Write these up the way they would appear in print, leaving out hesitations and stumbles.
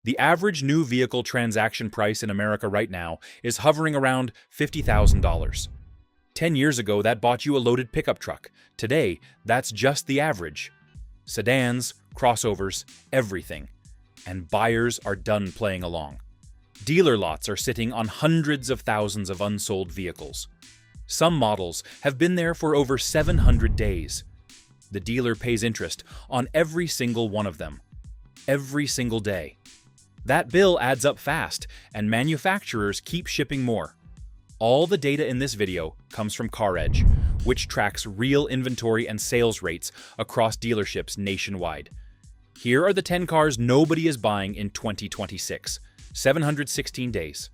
The average new vehicle transaction price in America right now is hovering around $50,000. 10 years ago, that bought you a loaded pickup truck. Today, that's just the average. Sedans, crossovers, everything. And buyers are done playing along. Dealer lots are sitting on hundreds of thousands of unsold vehicles. Some models have been there for over 700 days. The dealer pays interest on every single one of them. Every single day. That bill adds up fast, and manufacturers keep shipping more. All the data in this video comes from CarEdge, which tracks real inventory and sales rates across dealerships nationwide. Here are the 10 cars nobody is buying in 2026, 716 days.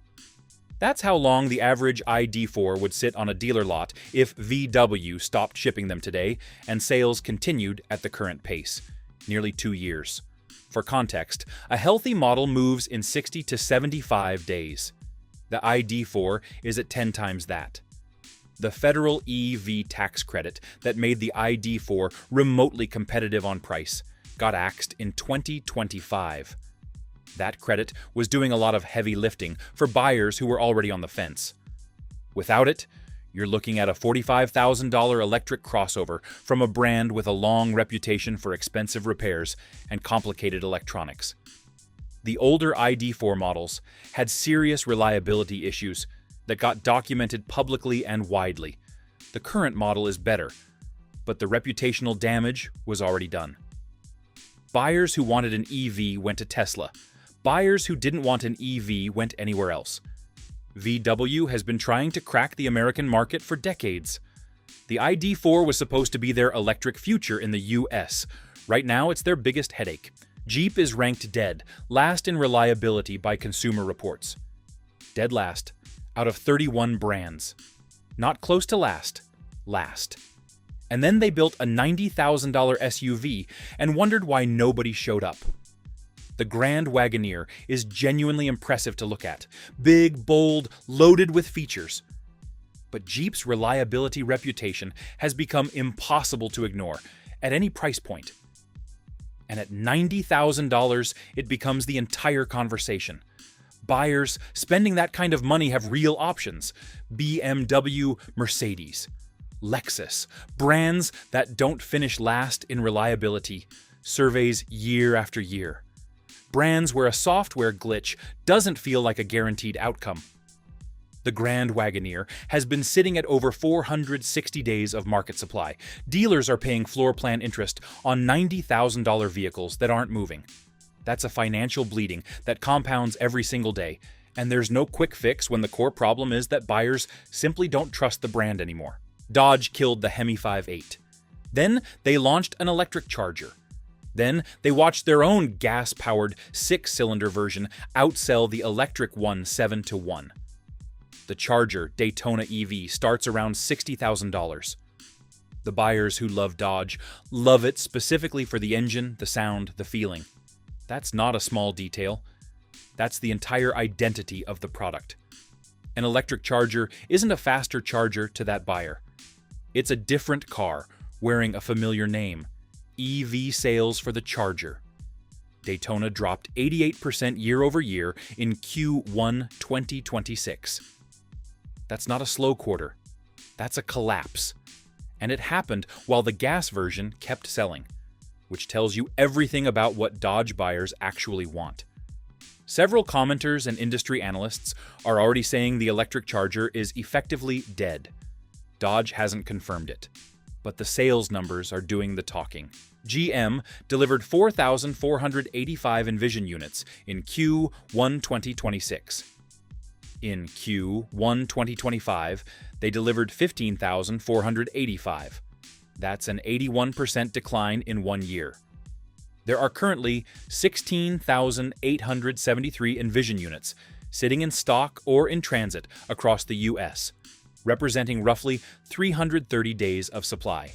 That's how long the average ID.4 would sit on a dealer lot if VW stopped shipping them today and sales continued at the current pace, nearly 2 years. For context, a healthy model moves in 60 to 75 days. The ID.4 is at 10 times that. The federal EV tax credit that made the ID.4 remotely competitive on price got axed in 2025. That credit was doing a lot of heavy lifting for buyers who were already on the fence. Without it, you're looking at a $45,000 electric crossover from a brand with a long reputation for expensive repairs and complicated electronics. The older ID.4 models had serious reliability issues that got documented publicly and widely. The current model is better, but the reputational damage was already done. Buyers who wanted an EV went to Tesla. Buyers who didn't want an EV went anywhere else. VW has been trying to crack the American market for decades. The ID.4 was supposed to be their electric future in the US. Right now, it's their biggest headache. Jeep is ranked dead, last in reliability by Consumer Reports. Dead last, out of 31 brands. Not close to last, last. And then they built a $90,000 SUV and wondered why nobody showed up. The Grand Wagoneer is genuinely impressive to look at. Big, bold, loaded with features. But Jeep's reliability reputation has become impossible to ignore at any price point. And at $90,000, it becomes the entire conversation. Buyers spending that kind of money have real options. BMW, Mercedes, Lexus, brands that don't finish last in reliability, surveys year after year. Brands where a software glitch doesn't feel like a guaranteed outcome. The Grand Wagoneer has been sitting at over 460 days of market supply. Dealers are paying floor plan interest on $90,000 vehicles that aren't moving. That's a financial bleeding that compounds every single day, and there's no quick fix when the core problem is that buyers simply don't trust the brand anymore. Dodge killed the Hemi 5.8. Then they launched an electric Charger. Then they watched their own gas-powered 6-cylinder version outsell the electric one 7-1. The Charger Daytona EV starts around $60,000. The buyers who love Dodge love it specifically for the engine, the sound, the feeling. That's not a small detail. That's the entire identity of the product. An electric Charger isn't a faster Charger to that buyer. It's a different car wearing a familiar name. EV sales for the Charger. Daytona dropped 88% year over year in Q1 2026. That's not a slow quarter. That's a collapse. And it happened while the gas version kept selling, which tells you everything about what Dodge buyers actually want. Several commenters and industry analysts are already saying the electric Charger is effectively dead. Dodge hasn't confirmed it, but the sales numbers are doing the talking. GM delivered 4,485 Envision units in Q1 2026. In Q1 2025, they delivered 15,485. That's an 81% decline in 1 year. There are currently 16,873 Envision units sitting in stock or in transit across the US, representing roughly 330 days of supply.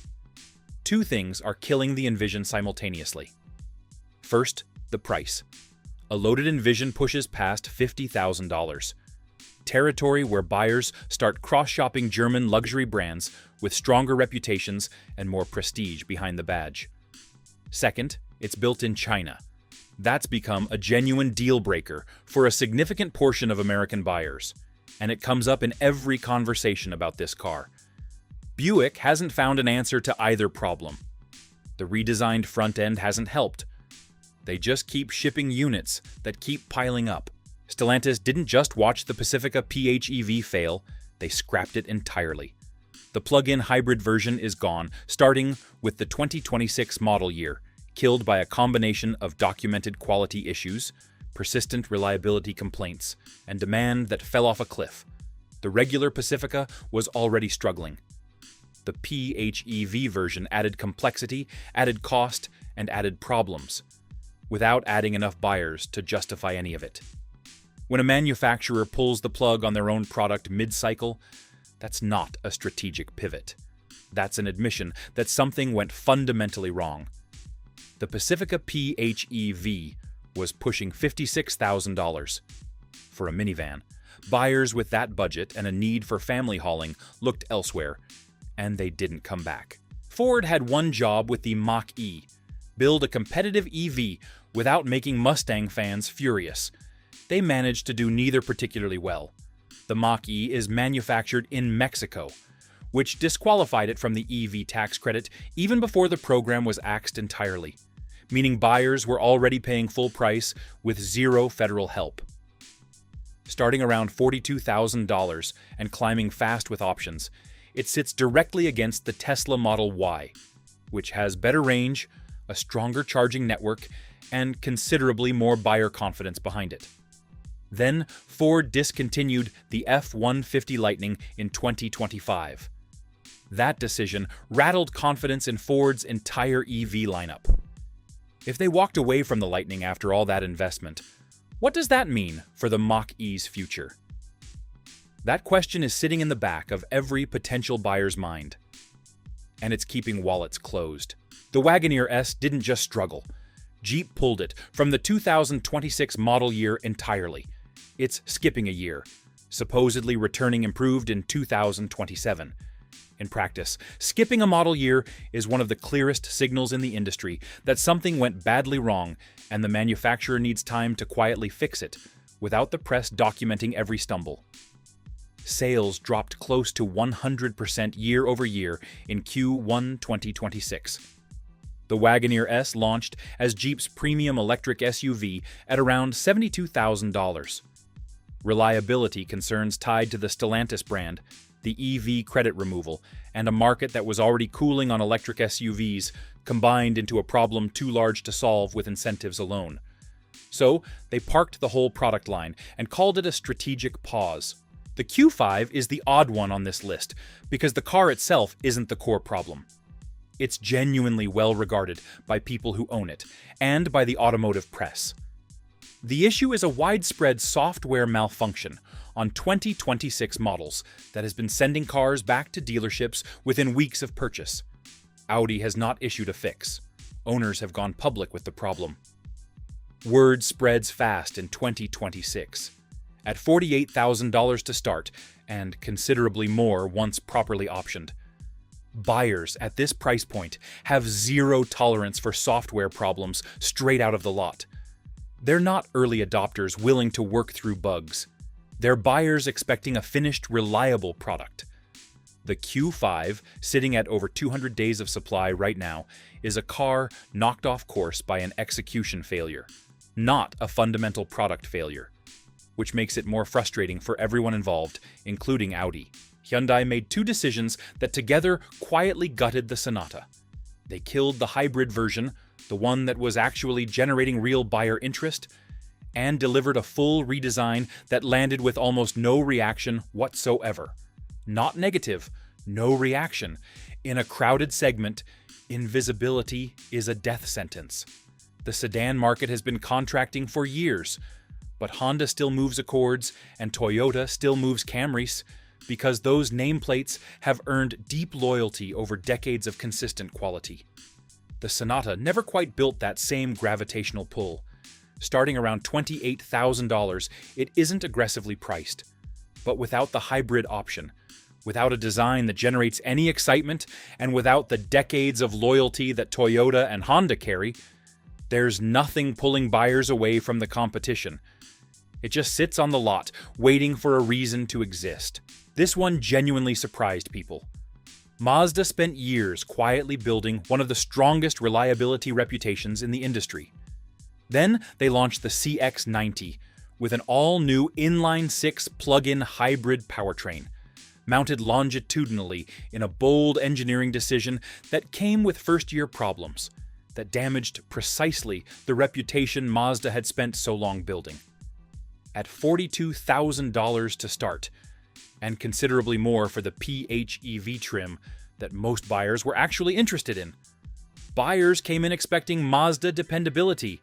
Two things are killing the Envision simultaneously. First, the price. A loaded Envision pushes past $50,000. Territory where buyers start cross-shopping German luxury brands with stronger reputations and more prestige behind the badge. Second, it's built in China. That's become a genuine deal breaker for a significant portion of American buyers, and it comes up in every conversation about this car. Buick hasn't found an answer to either problem. The redesigned front end hasn't helped. They just keep shipping units that keep piling up. Stellantis didn't just watch the Pacifica PHEV fail, they scrapped it entirely. The plug-in hybrid version is gone, starting with the 2026 model year, killed by a combination of documented quality issues, persistent reliability complaints, and demand that fell off a cliff. The regular Pacifica was already struggling. The PHEV version added complexity, added cost, and added problems, without adding enough buyers to justify any of it. When a manufacturer pulls the plug on their own product mid-cycle, that's not a strategic pivot. That's an admission that something went fundamentally wrong. The Pacifica PHEV was pushing $56,000 for a minivan. Buyers with that budget and a need for family hauling looked elsewhere, and they didn't come back. Ford had one job with the Mach-E: build a competitive EV without making Mustang fans furious. They managed to do neither particularly well. The Mach-E is manufactured in Mexico, which disqualified it from the EV tax credit even before the program was axed entirely, meaning buyers were already paying full price with zero federal help. Starting around $42,000 and climbing fast with options, it sits directly against the Tesla Model Y, which has better range, a stronger charging network, and considerably more buyer confidence behind it. Then, Ford discontinued the F-150 Lightning in 2025. That decision rattled confidence in Ford's entire EV lineup. If they walked away from the Lightning after all that investment, what does that mean for the Mach-E's future? That question is sitting in the back of every potential buyer's mind, and it's keeping wallets closed. The Wagoneer S didn't just struggle. Jeep pulled it from the 2026 model year entirely. It's skipping a year, supposedly returning improved in 2027. In practice, skipping a model year is one of the clearest signals in the industry that something went badly wrong and the manufacturer needs time to quietly fix it, without the press documenting every stumble. Sales dropped close to 100% year over year in Q1 2026. The Wagoneer S launched as Jeep's premium electric SUV at around $72,000. Reliability concerns tied to the Stellantis brand, the EV credit removal, and a market that was already cooling on electric SUVs combined into a problem too large to solve with incentives alone. So, they parked the whole product line and called it a strategic pause. The Q5 is the odd one on this list because the car itself isn't the core problem. It's genuinely well regarded by people who own it and by the automotive press. The issue is a widespread software malfunction on 2026 models that has been sending cars back to dealerships within weeks of purchase. Audi has not issued a fix. Owners have gone public with the problem. Word spreads fast in 2026. At $48,000 to start, and considerably more once properly optioned. Buyers at this price point have zero tolerance for software problems straight out of the lot. They're not early adopters willing to work through bugs. They're buyers expecting a finished, reliable product. The Q5, sitting at over 200 days of supply right now, is a car knocked off course by an execution failure, not a fundamental product failure, which makes it more frustrating for everyone involved, including Audi. Hyundai made two decisions that together quietly gutted the Sonata. They killed the hybrid version, the one that was actually generating real buyer interest, and delivered a full redesign that landed with almost no reaction whatsoever. Not negative, no reaction. In a crowded segment, invisibility is a death sentence. The sedan market has been contracting for years, but Honda still moves Accords and Toyota still moves Camrys because those nameplates have earned deep loyalty over decades of consistent quality. The Sonata never quite built that same gravitational pull. Starting around $28,000, it isn't aggressively priced. But without the hybrid option, without a design that generates any excitement, and without the decades of loyalty that Toyota and Honda carry, There's nothing pulling buyers away from the competition. It just sits on the lot, waiting for a reason to exist. This one genuinely surprised people. Mazda spent years quietly building one of the strongest reliability reputations in the industry. Then they launched the CX-90 with an all-new inline-six plug-in hybrid powertrain, mounted longitudinally in a bold engineering decision that came with first-year problems that damaged precisely the reputation Mazda had spent so long building. At $42,000 to start, and considerably more for the PHEV trim that most buyers were actually interested in, buyers came in expecting Mazda dependability,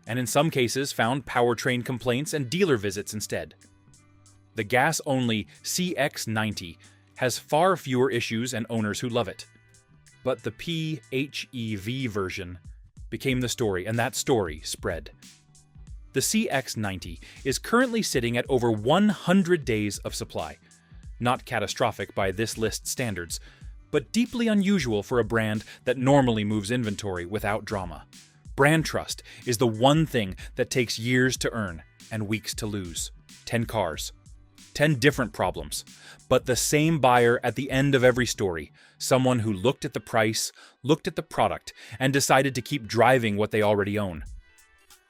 and in some cases found powertrain complaints and dealer visits instead. The gas-only CX-90 has far fewer issues and owners who love it. But the PHEV version became the story, and that story spread. The CX-90 is currently sitting at over 100 days of supply. Not catastrophic by this list's standards, but deeply unusual for a brand that normally moves inventory without drama. Brand trust is the one thing that takes years to earn and weeks to lose. 10 cars. 10 different problems, but the same buyer at the end of every story, someone who looked at the price, looked at the product, and decided to keep driving what they already own.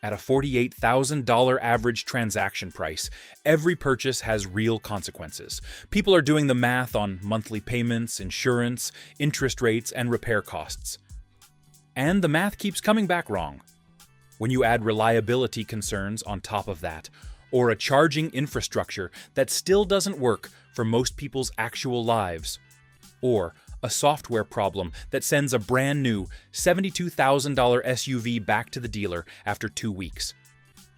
At a $48,000 average transaction price, every purchase has real consequences. People are doing the math on monthly payments, insurance, interest rates, and repair costs. And the math keeps coming back wrong. When you add reliability concerns on top of that, or a charging infrastructure that still doesn't work for most people's actual lives, or a software problem that sends a brand new $72,000 SUV back to the dealer after 2 weeks,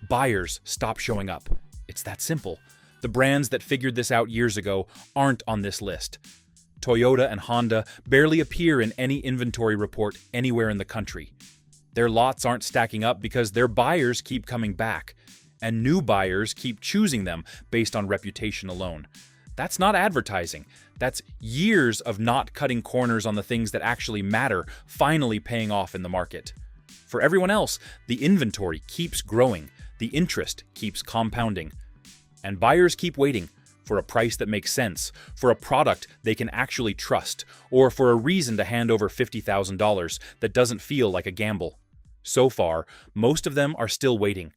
buyers stop showing up. It's that simple. The brands that figured this out years ago aren't on this list. Toyota and Honda barely appear in any inventory report anywhere in the country. Their lots aren't stacking up because their buyers keep coming back, and new buyers keep choosing them based on reputation alone. That's not advertising. That's years of not cutting corners on the things that actually matter finally paying off in the market. For everyone else, the inventory keeps growing, the interest keeps compounding, and buyers keep waiting for a price that makes sense, for a product they can actually trust, or for a reason to hand over $50,000 that doesn't feel like a gamble. So far, most of them are still waiting.